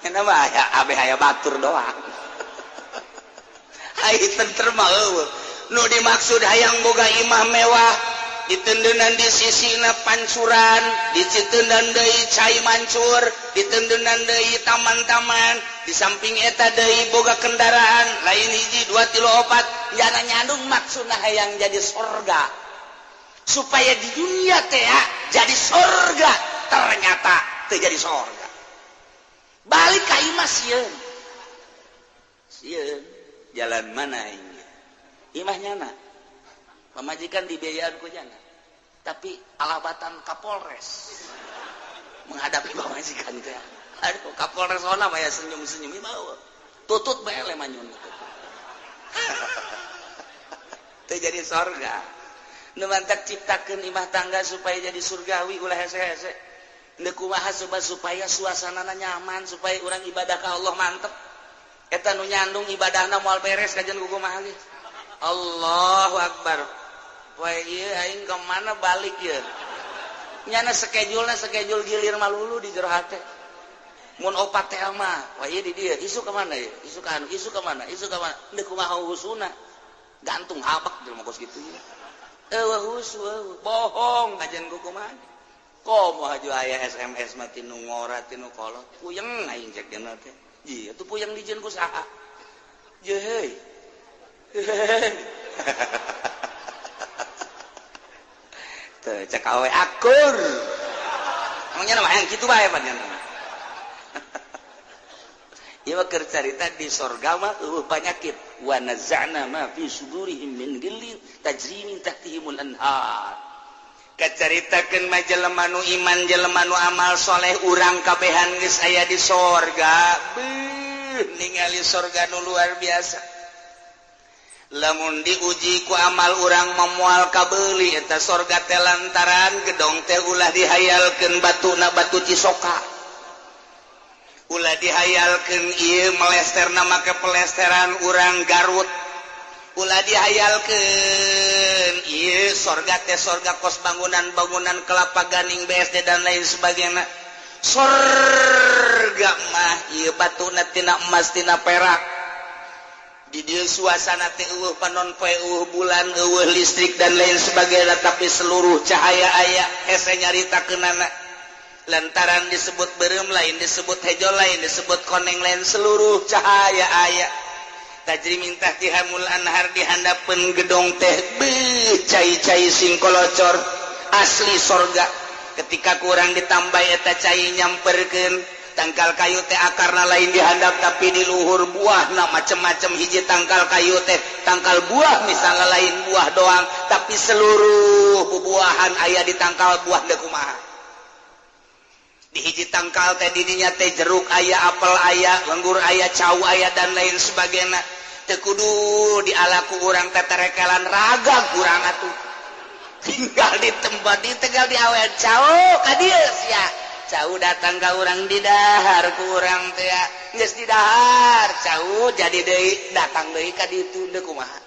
kenapa abeh aya batur doang hai tentrem eueuh nu dimaksud hayang boga imah mewah ditendeunan di sisina pancuran diciteunan deui cai mancur ditendeunan deui taman-taman di samping eta deui boga kendaraan lain hiji 2-3 opat nyana nyandung maksudna hayang jadi sorga supaya di dunia teh jadi sorga ternyata teu jadi sorga balik ka imah sieun jalan mana ini imah nyana pamajikan dibiayaan ku nyana tapi alabatan Kapolres menghadapi pamajikan teh aduh Kapolres ona mah ya senyum-senyum imah tutut bae le manyun teh jadi sorga nu mantak ciptakeun imah tangga supaya jadi surgawi ulah hese-hese teu kumaha supaya suasanana nyaman supaya urang ibadah ka Allah mantep eta nu nyandung ibadahna moal beres kajen kumaha ge Allahu Akbar poe ieu aing ka mana balik ye nyana schedule gilir malulu di jero hate mun opat teh mah poe ieu di dieu isu ka mana ye isu ka mana teu kumaha husuna gantung habak jelema kos kitu ye husu bohong kajen kumaha komo haju aya SMS mah tinu ngora tinu kolot puyeng aing cek dina teh ieu atuh puyeng dijieun ku saha ye heuy teu cek awe akur emangnya mah yang kitu bae pan nyana ieu mah keur carita di sorga mah eueuh panyakit wa nazana ma fi sudurihim min ghillin tajri min tahtihimul anhar kacaritakeun mah jelema nu iman jelema nu amal soleh urang kabehan geus aya di sorga ningali sorga nu luar biasa lamun diuji ku amal urang memual kabeuli eta sorga teh lantaran gedong teh ulah dihayalkeun batuna batu cisoka ulah dihayalkeun ieu melesteurna make pelesteran urang Garut ulah dihayalkeun ieu sorga teh sorga kos bangunan kelapa gading BSD dan lain sebagainya sorga mah ieu batuna tina emas tina perak di dieu suasana teh eueuh panon poe eueuh bulan eueuh listrik dan lain sebagainya tapi seluruh cahaya aya hese nyaritakeunana lantaran disebut beureum lain disebut hejo lain disebut koneng lain seluruh cahaya aya tajri min tahtihamul anhar dihandapeun gedong teh cai-cai sing kolocor asli sorga ketika kurang ditambah eta cai nyamperkeun tangkal kayu teh akarna lain dihandap tapi di luhur buahna macem-macem hiji tangkal kayu teh tangkal buah misalnya lain buah doang tapi seluruh bubuahan aya di tangkal buah teh kumaha di hiji tangkal teh didinya teh jeruk aya apel aya anggur aya cau aya dan lain sebagainya tekudu dialaku urang teterekelan raga kurang atuh tinggal di tempat di tegal di awet cau ka dieu sia cau datang ka urang di dahar ku urang teh geus di dahar cau jadi deui datang deui ka ditu teu kumaha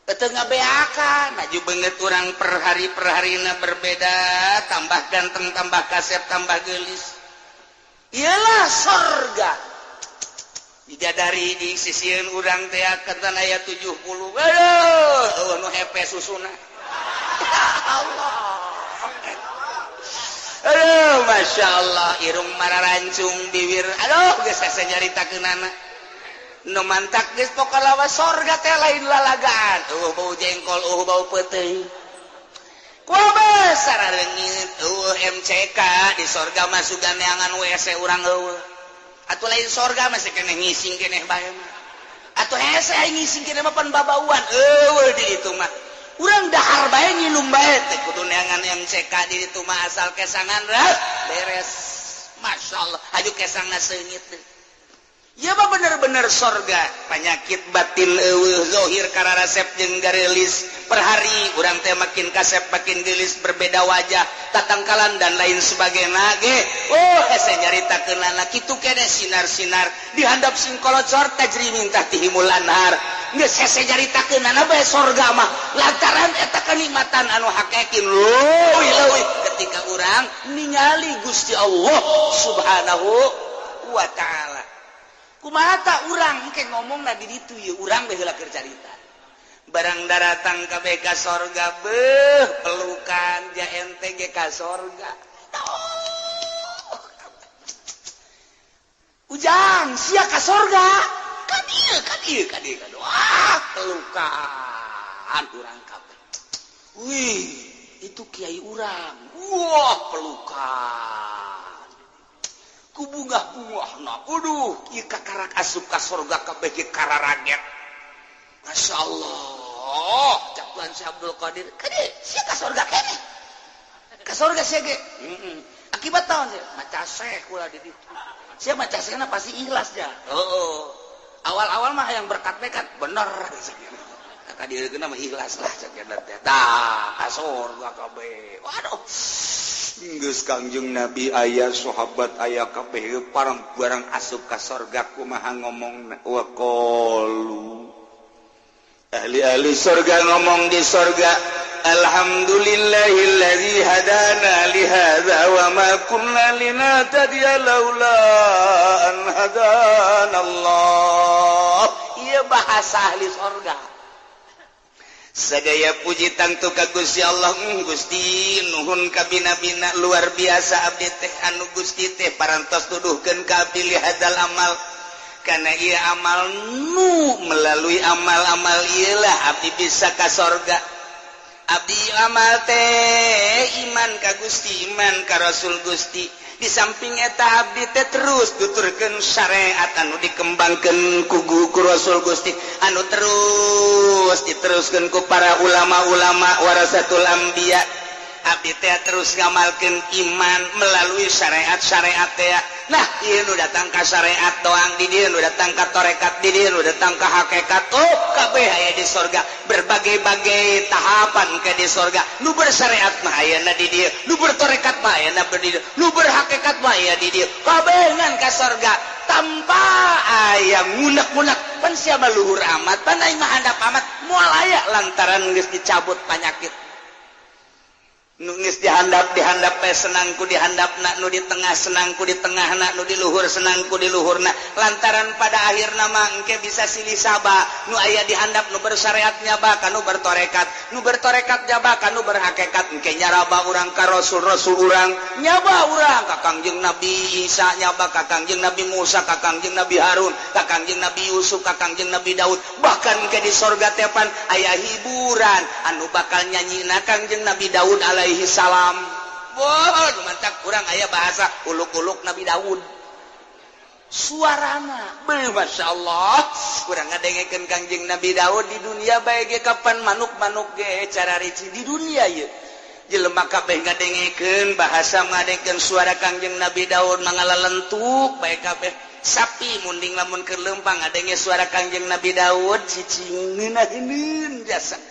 teu ngabeakan maju beungeut urang per harina berbeda tambah ganteng tambah kasep tambah geulis ialah surga bidadari di sisieun urang teh ketan aya 70 aduh nu hepe susuna Allah aduh Masya Allah irung mararancung bibir aduh geus asa nyaritakeunana nu mantak geus pokalawa sorga teh lain lalagaan bau jengkol bau peuteuy kumaha sarareungit MCK di sorga mah sugan neangan WC urang eueuh atuh lain sorga masih keneh ngising keneh bae mah atuh hese aya ngising keneh mah pan babauan eueuh di ditu mah urang dahar bae ngilum bae teh kudu neangan MCK di ditu mah asal kesangan beres masyaallah aju kesangna seungit teh ya mah bener-bener sorga penyakit batin eueuh zahir karena resep jeung garelis per hari urang teh makin kasep makin gelis berbeda wajah tatangkalan dan lain sebagainya ge hese nyaritakeunana kitu keneh sinar-sinar dihandap sing kolocor tajri mintah tihimul anhar geus hese nyaritakeunana bae sorga mah lantaran eta kenikmatan anu hakekin leuwih ketika urang ningali Gusti Allah Subhanahu wa taala kumaha ta urang engke ngomongna di ditu ye urang bae heula keur carita barang daratang ka beka sorga beuh pelukan ja ente ge ka sorga ujang sia ka sorga ka dieu wah pelukan urang kabeh wih itu kiai urang wah pelukan ku bunga-bungahna uduh ieu kakarak asup ka sorga kabeh ge kararaget Masya Allah cak Tuhan si Abdul Qadir kade sia ka sorga keneh ka sorga sia ge akibat taon sia maca seh kula di ditu sia maca sehna pasti ikhlas ja awal-awal mah yang berkat-berkat bener ka dieu mah ikhlas lah cak eta teh tah ka sorga kabeh waduh geus Kangjeng Nabi aya sahabat aya kabeh parang barang asup ka sorga kumaha ngomongna wa qalu ahli sorga ngomong di sorga alhamdulillahilladzi hadana li hadza wa ma kunna linahtadiya laula an hadanallah ieu bahasa ahli sorga sadaya puji tangtu ka Gusti Allah Gusti nuhun ka bina-bina luar biasa abdi teh anu Gusti teh parantos tuduhkeun ka abdi li hadzal amal kana ieu amal nu melalui amal-amal ieu lah abdi bisa ka sorga abdi amal teh iman ka Gusti iman ka Rasul Gusti di samping eta abdi teh terus tuturkeun syariat anu dikembangkeun ku Rasul Gusti anu terus diteruskeun ku para ulama-ulama warasatul anbiya abdi teh terus ngamalkeun iman melalui syariat-syariat teh nah ieu nu datang ka syariat doang di dieu nu datang ka tarekat di dieu nu datang ka hakikat kabeh aya di sorga berbagai-bagai tahapan ke di sorga nu bersyariat mah aya di dieu nu bertarekat mah aya di dieu nu berhakikat mah aya di dieu kabeh ngan ka sorga tanpa aya ngunek-ngunek pan sia mah luhur amat pan aing mah handap amat moal aya lantaran geus dicabut penyakit nungis dihandap senangku dihandapna nu di tengah senangku di tengahna nu di luhur senangku di luhurna lantaran pada akhirna mah engke bisa silih sabab nu aya dihandap nu bersyariat nyaba ka nu bertorekat nyaba ka nu berhakikat engke nyaraba urang ka rasul urang nyaba urang ka Kangjeng Nabi Isa nyaba ka Kangjeng Nabi Musa ka Kangjeng Nabi Harun ka Kangjeng Nabi Yusuf ka Kangjeng Nabi Daud bahkan engke di sorga tepan aya hiburan anu bakal nyanyina Kangjeng Nabi Daud alaihi salam. Wah, mantap kurang aya bahasa uluk-uluk Nabi Daud. Suarana, Masya Allah, kurang ngadengekeun Kangjeng Nabi Daud di dunia bae ge kapan manuk-manuk ge cara rici di dunia ieu. Jelema kabeh ngadengekeun bahasa ngadengekeun suara Kangjeng Nabi Daud mangalalentuk bae kabeh sapi munding lamun keur leumpang adanya suara Kangjeng Nabi Daud cicing ngeunaheun jasa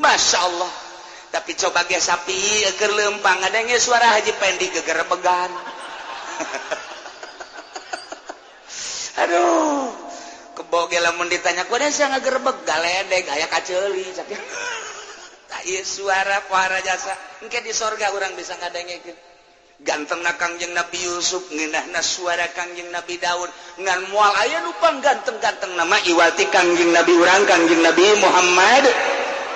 Masya Allah tapi coba ge sapi keur leumpang adanya suara Haji Pendi gegerebegan aduh keboge lamun ditanya kumaha sia ngagerebeg galedeg aya kaceuli sak tah ieu suara pohara jasa engke di sorga urang bisa ngadengekeun gantengna Kangjeng Nabi Yusuf ngeunahna suara Kangjeng Nabi Daud ngan moal aya nu pangganteng-ganteng nama iwati Kangjeng Nabi urang Kangjeng Nabi Muhammad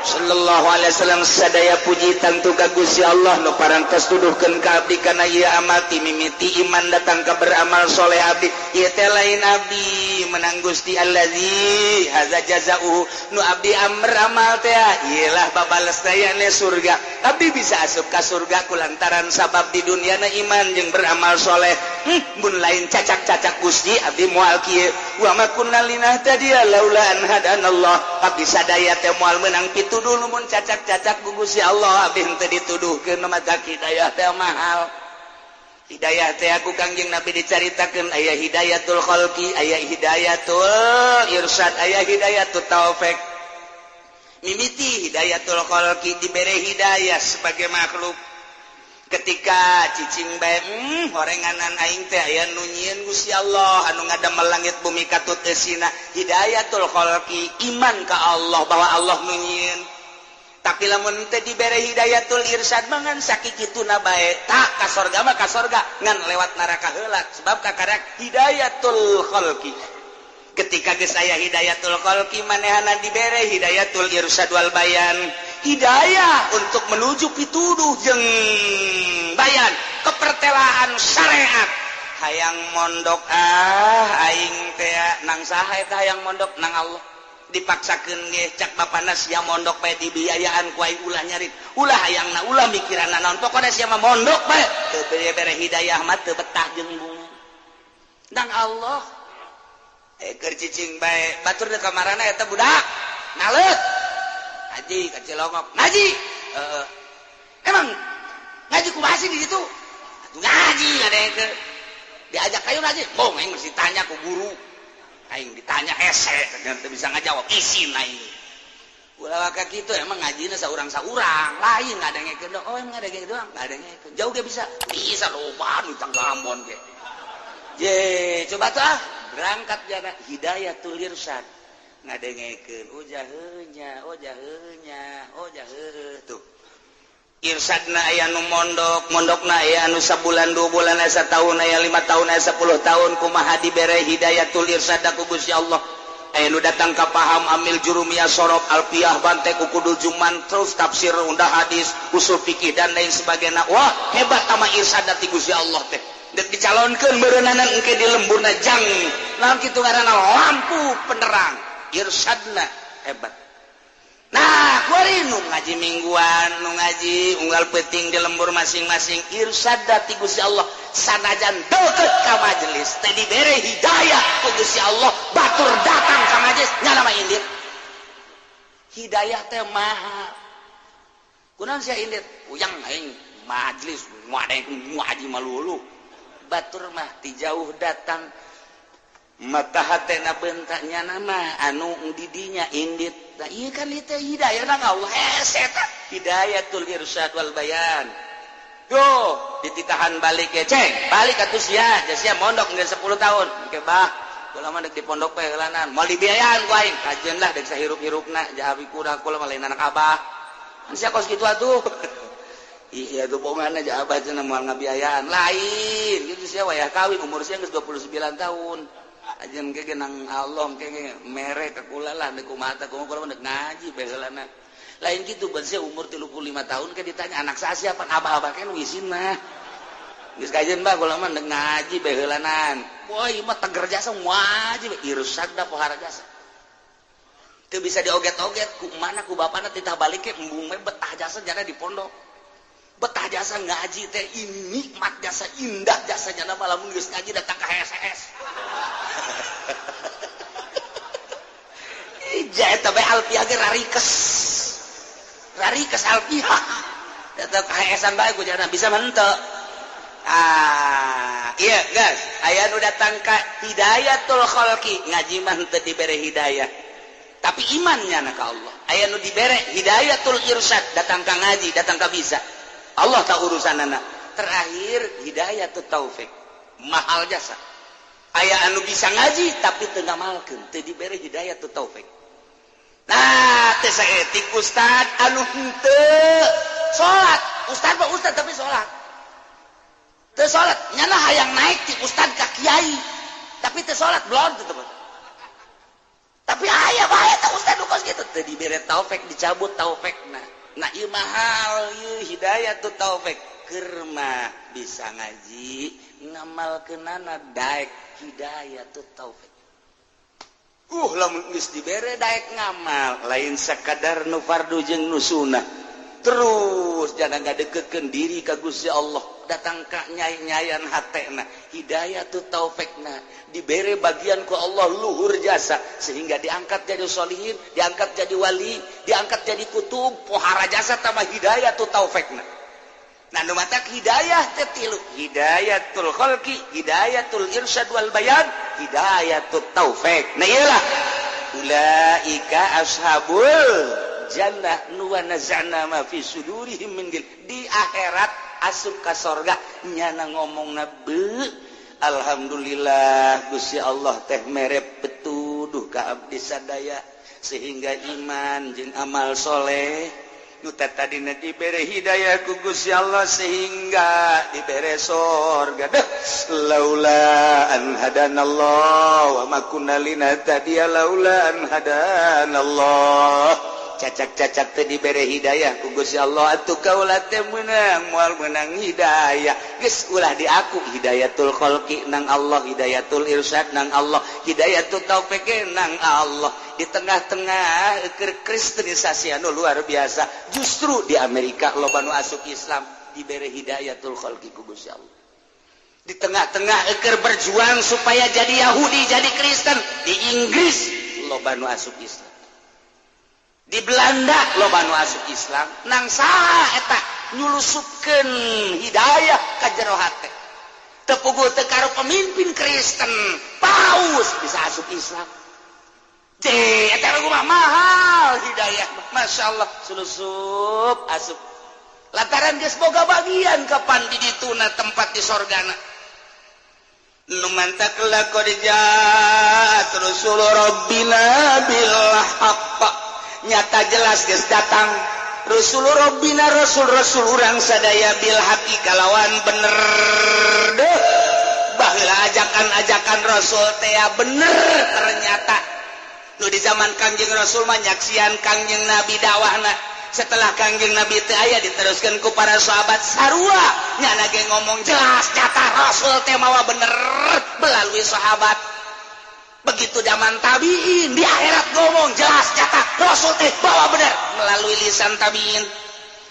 sallallahu alaihi wasallam sadaya puji tantu ka Gusti Allah nu parantos tuduhkeun ka abdi kana ieu amal ti mimiti iman datang ka beramal soleh abdi ieu teh lain abdi menang Gusti allazi haza jazaa'u nu abdi amr amal teh ieulah babales dayana surga abdi bisa asup ka surga kulantaran sabab di duniana iman jeung beramal soleh mun lain cacak-cacak Gusti abdi moal kieu wa ma kunna linahtadiya laula an hadanallah abdi sadaya teh moal meunang tuduh mun cacak-cacak ku Gusti Allah abdi henteu dituduhkeun mata hidayah teh mahal hidayah teh aku Kangjeng Nabi dicaritakeun aya hidayatul khalqi aya hidayatul irsyad aya hidayatul taufik mimiti hidayatul khalqi dibere hidayah sebagai makhluk ketika cicing bae horenganan aing teh aya nu nyieun Gusti Allah anu ngadamel langit bumi katut eusina hidayatul khalqi iman ka Allah bahwa Allah nu nyieun tapi lamun teu dibere hidayatul irsyad mangan sakikituna bae tak ka sorga mah ka sorga ngan lewat neraka heula sebab kakarak hidayatul khalqi ketika geus aya hidayatul khalqi manehana dibere hidayatul irsyad wal bayan hidayah untuk menuju pituduh jeung bayan kepertelaan syariat hayang mondok aing teh nang saha eta hayang mondok nang Allah dipaksakeun ge cak bapana sia mondok bae dibiayaan ku aing ulah nyarit ulah hayangna ulah mikiranna naon pokona sia mah mondok bae teu bere hidayah mah teu betah jeung bunga nang Allah keur cicing bae batur di kamarana eta budak naleut ngaji ka Cilongok ngaji emang ngaji kumaha sih di situ atuh ngaji ngadengkeun diajak ayo ngaji mong aing mesti tanya ku guru aing ditanya hese ternyata bisa ngajawab isin aing ulah ka kitu emang ngajina saurang-saurang lain ngadengkeun oh emang ngadengkeun doang ngadengkeun jauh ge bisa loba nu Tanggambon ge ye coba tah berangkat jaga hidayatul irsyad ngadengekeun ujaheunya tuh irsadna aya nu mondokna aya anu sabulan 2 bulan aya sataun aya 5 tahun aya 10 tahun kumaha dibere hidayatul irsyad ku Gusti Allah aya nu datang ka paham amil jurumiyah sorop alfiyah bante kukudul juman terus tafsir unda hadis usul fikih dan lain sebagainya wah hebat tama irsyad ti Gusti Allah teh dek dicalonkeun beureunanan engke di lemburna jang naon kitu ngaranna lampu penerang irsyadna hebat nah kuari nu ngaji mingguan nu ngaji unggal peuting di lembur masing-masing irsyad ti Gusti Allah sanajan deukeut ka majelis teh dibere hidayah ku Gusti Allah batur datang ka majelis nya mah indit hidayah teh mahal kunaon sia indit uyang aing majelis moal ngaji malulu batur mah ti jauh datang mata hatena bentaknya nama anu didinya indit nah iya kan itu hidayah nang Allah hese tah hidayatul irsyad wal bayan tuh dititahan balik ya ceng balik atuh sia sia mondok geus 10 tahun ke bah kula mah deuk di pondok bae heulanan moal dibiayaan ku aing kajeun lah deuk sahirup-hirupna jahabi kuda kula mah lain anak abah sia kos kitu atuh iya tuh pokoknya jahabat cenah moal ngabiayaan lain gitu sia wayah kawin umur sia geus 29 tahun ajen ge nang Allah ge mere ka kula lah deuk kumaha kumaha kula deuk ngaji bae heulana lain kitu ban sia umur 35 tahun ke ditanya anak saya siapa abah-abah kan wisin mah geus kajeun bah kula mah deuk ngaji bae heulanan boy mah teger jasa ngaji irsyad da pohara jasa teu bisa dioget-oget ku mana ku bapana titah balik ke embung mah betah jasa jana di pondok betah jasa ngaji teh nikmat jasa indah jasa jana lamun geus ngaji datang ka HSS ija eta bae alfiah ge rarikes alfiah datang ka HSS bae ku jana bisa henteu iya guys aya nu datang ka hidayatul khalqi ngaji mah teu dibere hidayah tapi imannya na ka Allah aya nu dibere hidayatul irsyad datang ka ngaji datang ka bisa Allah tak urusanana terakhir hidayatut taufik mahal jasa aya anu bisa ngaji tapi teu ngamalkeun teu dibere hidayatut taufik nah teh saeutik ustad anu henteu salat ustad mah ustad tapi salat teu salat nyana hayang naik ti ustad ka kiai tapi teu salat belum tuh teman tapi aya bae teh ustad nu kos kitu teu dibere taufik dicabut taufikna nah ieu mahal ieu hidayatut taufik keur mah bisa ngaji ngamalkeunana daek hidayatut taufik lamun geus dibere daek ngamal lain sakadar nu fardu jeung nu sunnah terus jangan ngadeukeukeun diri ka Gusti Allah datang ka nyai-nyayan hatena hidayatut taufikna dibere bagian ku Allah luhur jasa sehingga diangkat jadi sholihin diangkat jadi wali diangkat jadi kutub pohara jasa tambah hidayatut taufikna nah nu matak hidayah teh tilu hidayatul khalqi hidayatul irsyad wal bayan hidayatut taufik nah iyalah ulaika ashabul jannah nu nazana ma fi sudurihim min gil di akhirat asup ka sorga nyana ngomongna beu alhamdulillah Gusti Allah teh mere petuduh ka abdi sadaya sehingga iman jeung amal soleh nu tadina dibere hidayah ku Gusti Allah sehingga dibere sorga deh laula an hadanallah wa ma kunna linahtadiya laula an hadanallah cacak-cacak teh dibere hidayah ku Gusti Allah atuh kaula teh meunang moal meunang hidayah geus ulah di aku hidayatul khalqi nang Allah hidayatul irsyad nang Allah hidayatul taufik nang Allah di tengah-tengah kristenisasi anu luar biasa justru di Amerika loba nu asup Islam dibere hidayatul khalqi ku Gusti Allah di tengah-tengah berjuang supaya jadi Yahudi jadi Kristen di Inggris loba nu asup Islam di Belanda loba nu asup Islam nang saha eta nyulusupkeun hidayah ka jero hate teu puguh teu karo pemimpin Kristen paus bisa asup Islam eta mah mahal hidayah Masya Allah sulusup asup lantaran geus boga bagian kapan di dituna tempat di sorgana nu mantak laqad jaat rasul rabbina bil haqq nyata jelas geus datang rasul rabbina rasul urang sadaya bil haqqi kalawan bener deh baheula ajakan-ajakan rasul teh bener ternyata nu di zaman Kangjeng Rasul mah nyaksian Kangjeng Nabi dakwahna setelah Kangjeng Nabi teh aya diteruskeun ku para sahabat sarua nyana ge ngomong jelas nyata Rasul teh mawa bener melalui sahabat begitu zaman tabiin di akhirat ngomong jelas nyata Rasul teh bawa bener melalui lisan tabiin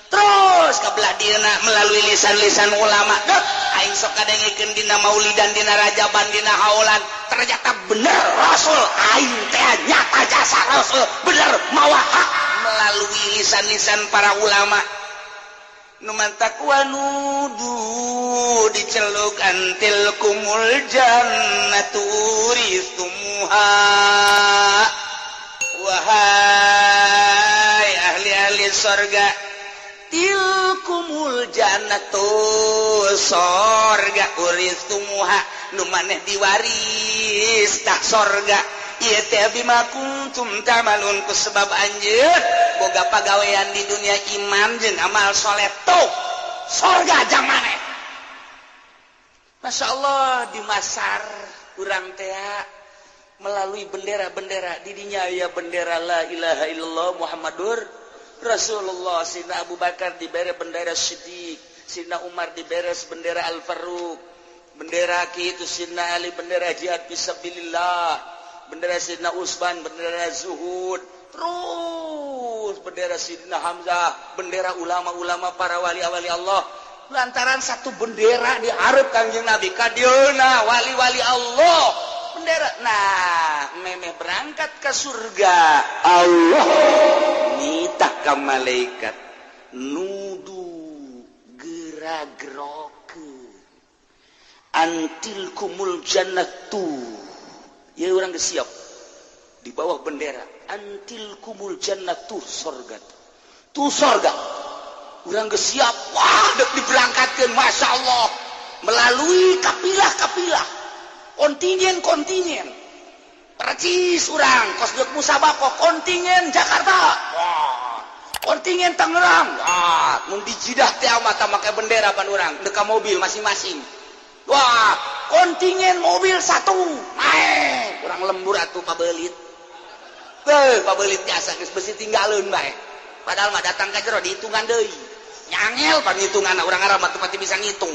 terus kabelah dina melalui lisan-lisan ulama deh aing sok kadengikeun dina maulidan dina rajaban dina haulan ternyata bener Rasul aing teh nyata jasa Rasul bener mawa hak melalui lisan-lisan para ulama nu mantak wanudu diceluk antil kumul jannatu uristumuha wahai ahli-ahli surga tilkumul jannatu sorga uristumuha nu maneh diwaris tak sorga ieu teh bima kuntum tamalun ku sebab anjeun boga pagawean di dunia iman jeung amal soleh tuh sorga jang maneh Masya Allah di Masar urang teh melalui bendera-bendera di dinya aya bendera la ilaha illallah Muhammadur Rasulullah Sina Abu Bakar dibere bendera Siddiq Sina Umar dibere bendera Al-Faruq bendera kitu Sina Ali bendera jihad fisabilillah bendera Sina Utsman bendera zuhud terus bendera Sidina Hamzah bendera ulama-ulama para wali-wali Allah lantaran satu bendera diharap Kangjeng Nabi kadieuna wali-wali Allah bendera nah memeh berangkat ke surga Allah nitah ka malaikat nudu gera-gerokeun antil kumul jannatu ya orang geus siap di bawah bendera antil kumul jannatu sorga tu sorga urang geus siap wah dek diberangkatkeun masya Allah melalui kapilah kontingen percis urang kos dek musabako kontingen Jakarta wah kontingen Tangerang wah mun dijidah teh mata make bendera pan urang deka mobil masing-masing wah kontingen mobil satu naik urang lembur atuh pabeulit pabeulit biasa geus besi tinggalin bae padahal mah datang ka jero dihitungan deui nyangel pan hitungan urang Arab mah teu bisa ngitung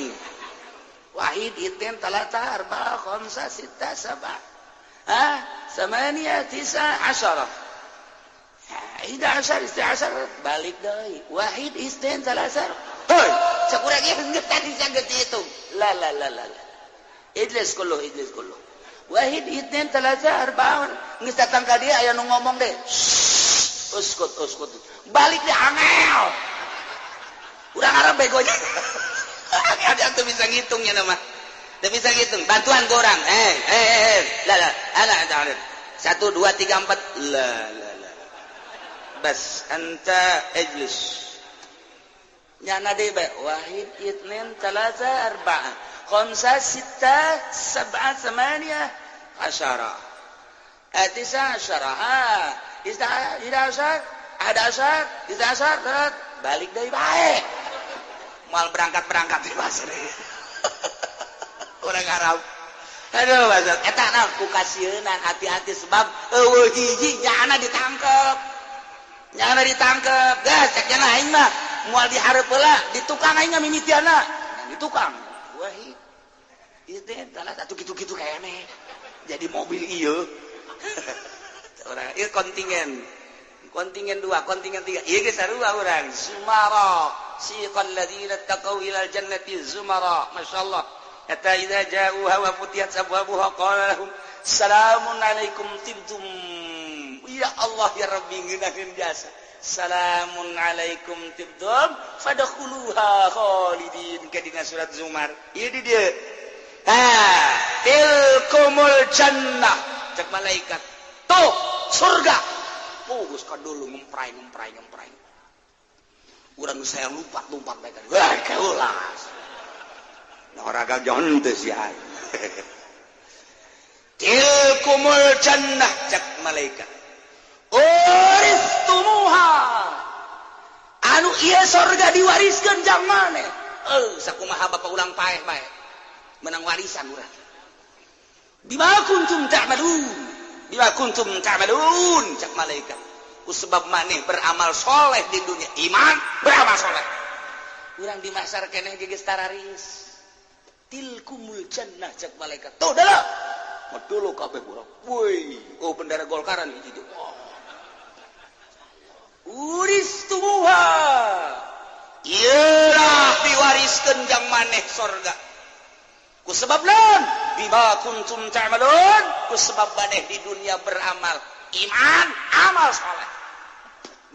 wahid iten talata arba khamsa sitta sab'a samania tisa asyara 11 12 balik deui wahid iten talata heuy sakurang ieu geus tadi saged dihitung la idlis kullu wahid iten talata arba geus datang ka dieu aya nu ngomong deh uskut balik deh angel urang Arab begonya ada tuh bisa ngitungnya nama tuh bisa ngitung bantuan ke orang ada 1 2 3 4 bas anta ijlis nyana deh wahid itnin talata arba'a khamsa sitta sab'a thamaniyah asyara atisa asyara idasar balik dari baik mal berangkat di pasar orang Arab aduh pasar eta na ku kasieun hati-hati sebab eueuh hiji nyana ditangkep gas cek nyana aing mah moal dihareup heula di tukang aing mimitiana di tukang wahid ieu teh tala satu kitu-kitu kayane jadi mobil ieu orang ieu kontingen 2 kontingen 3 ieu geus sarua urang sumara siqal ladzina taqaw ilal jannati zumara masyaallah hatta idza ja'uha wa futiyat abwabuha qala lahum salamun alaikum tibtum ya Allah ya Rabbi ngeunaheun jasa salamun alaikum tibtum fadkhuluha khalidin kadina surat Zumar ieu di dieu tilkumul jannah cek malaikat tuh surga geus ka dulu ngemprai urang saya lompat mereka wah keulas noraga jonte sia tilkumul jannah cek malaikat uristumuha anu ieu surga diwariskeun jang maneh sakumaha bapak ulang paeh bae menang warisan urang bima kuntum ta'malun cek malaikat sebab maneh beramal soleh di dunia iman beramal soleh urang di masar keneh geus tararis tilkumul jannah cek malaikat tuh dah medulu kabeh urang woi bendera Golkaran hiji tuh uristuha ieulah diwariskeun jang maneh surga ku sebab naon bima kuntum ta'malun ku sebab maneh di dunia beramal iman amal saleh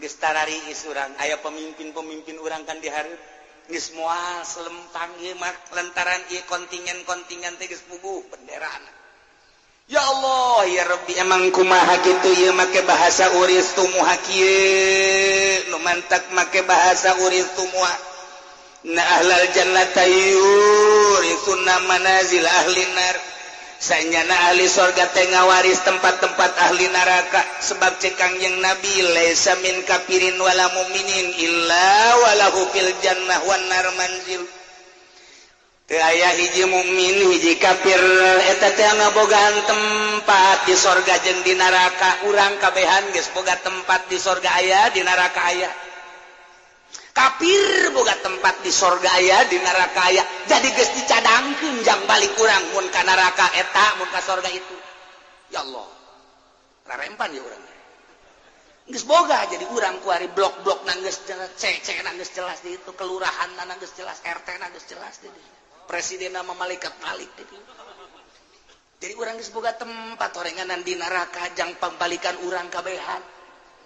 geus tarariis urang aya pemimpin urang kan dihareup geus moal selempang ieu mah lantaran ieu kontingen teh geus puguh benderana ya Allah ya Rabbi emang kumaha kitu ieu make bahasa uristumuha kieu nu mantak make bahasa uristumuha na ahlal jannati yurisunna manazil ahli nar sanyana ahli surga teh ngawaris tempat-tempat ahli neraka sebab cekang yang nabi laisa min kafirin wala mu'minin illa walahu fil jannah wan nar manzil teu aya hiji mukmin hiji kafir eta teh ngabogaan tempat di surga jeung di neraka urang kabehan geus boga tempat di surga aya di neraka aya kafir boga tempat di surga aya di neraka aya jadi geus dicadangkeun jang balik urang mun ka neraka eta mun ka surga itu ya Allah rarempan ya urang geus boga jadi urang ku ari blok-blok na geus jelas cek na geus jelas di itu kelurahan na geus jelas RT na geus jelas di dieu presiden nama malaikat malik di dieu jadi urang geus boga tempat orenganan di neraka jang pambalikan urang kabehan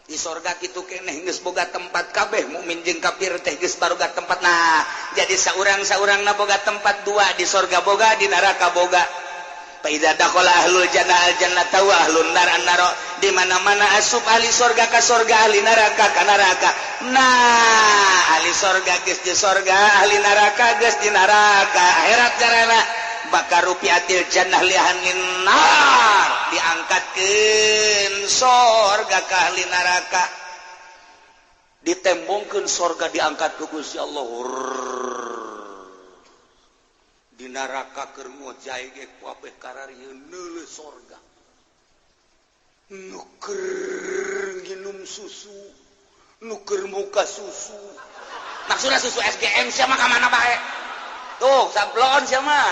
di sorga gitu keneh geus boga tempat kabeh mukmin jeung kafir teh geus baruga tempat. Nah jadi saurang-saurangna boga tempat dua, di sorga boga di neraka boga. Fa idza dakhala ahlul jannah al jannata wa ahlun nar an nar, di mana-mana asup ahli sorga ka sorga, ahli neraka ka neraka. Nah ahli sorga geus di sorga, ahli neraka geus di neraka. Akhirat carana bakar rupiatil jannah lihanin nar, diangkatkeun sorga ka ahli neraka, ditembongkeun sorga diangkat ku Gusti Allah. Di neraka keur ngojay ge ku abeh kararieun neuleuh sorga, nuker nginum susu, nuker muka susu, maksudna susu SGM sia mah ka mana bae tuh sablon sia mah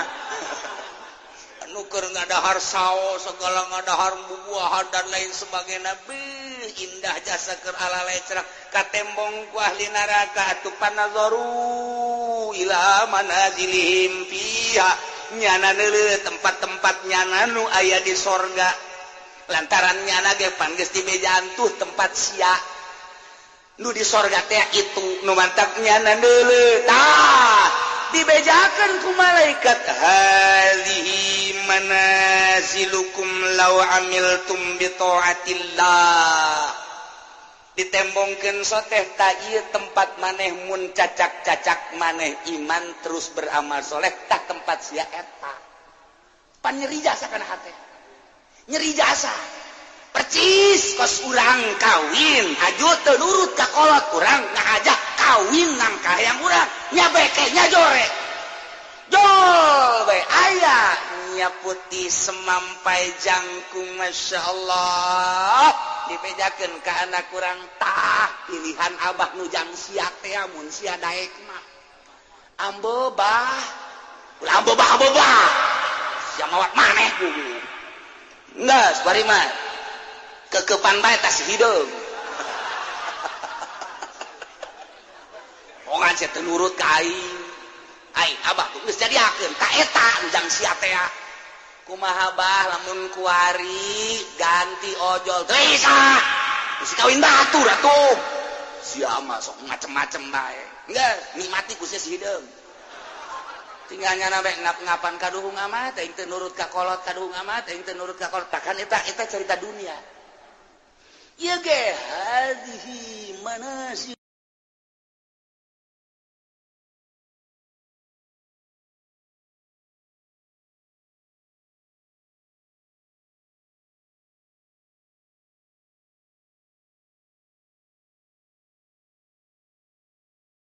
nuker ngadahar saos segala ngadahar bubuahan dan lain sebagainya. Indah jasa keur alalay cerak katembong ku ahli neraka atuh panazaru ila manazilihim fiha, nyana neuleuh tempat-tempat nyana nu aya di sorga. Lantaran nyana ge pan geus dibejaan tuh tempat sia nu di sorga teh itu nu mantap nyana neuleuh tah dibejakeun ku malaikat. Hadhihi manazilukum law amiltum bi taatillah, ditembongkeun soteh ta ieu tempat maneh mun cacak-cacak maneh iman terus beramal soleh, tah tempat sia eta. Pan nyeri jasa kana hate, nyeri jasa percis kos urang kawin hajut teu nurut ka kolot urang ngajak kawin nang ka hayang urang nya beke nya jore jol we aya nya putih semampai jangkung masyaallah dibejakeun ka anak urang tah pilihan abah nu jang sia teh mun sia daek mah ambobah ulah ambobah sia mawat maneh kudu geus bari mah kekepan bae tas hideung ongan sia teu nurut ka aing. Aing abah geus jadiakeun ka eta nu jang sia teh kumaha bah lamun kuari ganti ojol teu isa geus kawin batur atuh sia mah sok macem-macem bae geus nikmati ku sia si hideung tinggal nyana bae ngap-ngapan kaduhung amat aing teu nurut ka kolot kaduhung amat aing teu nurut ka kolot takkan eta cerita dunia. Ya ge hadhihi manazil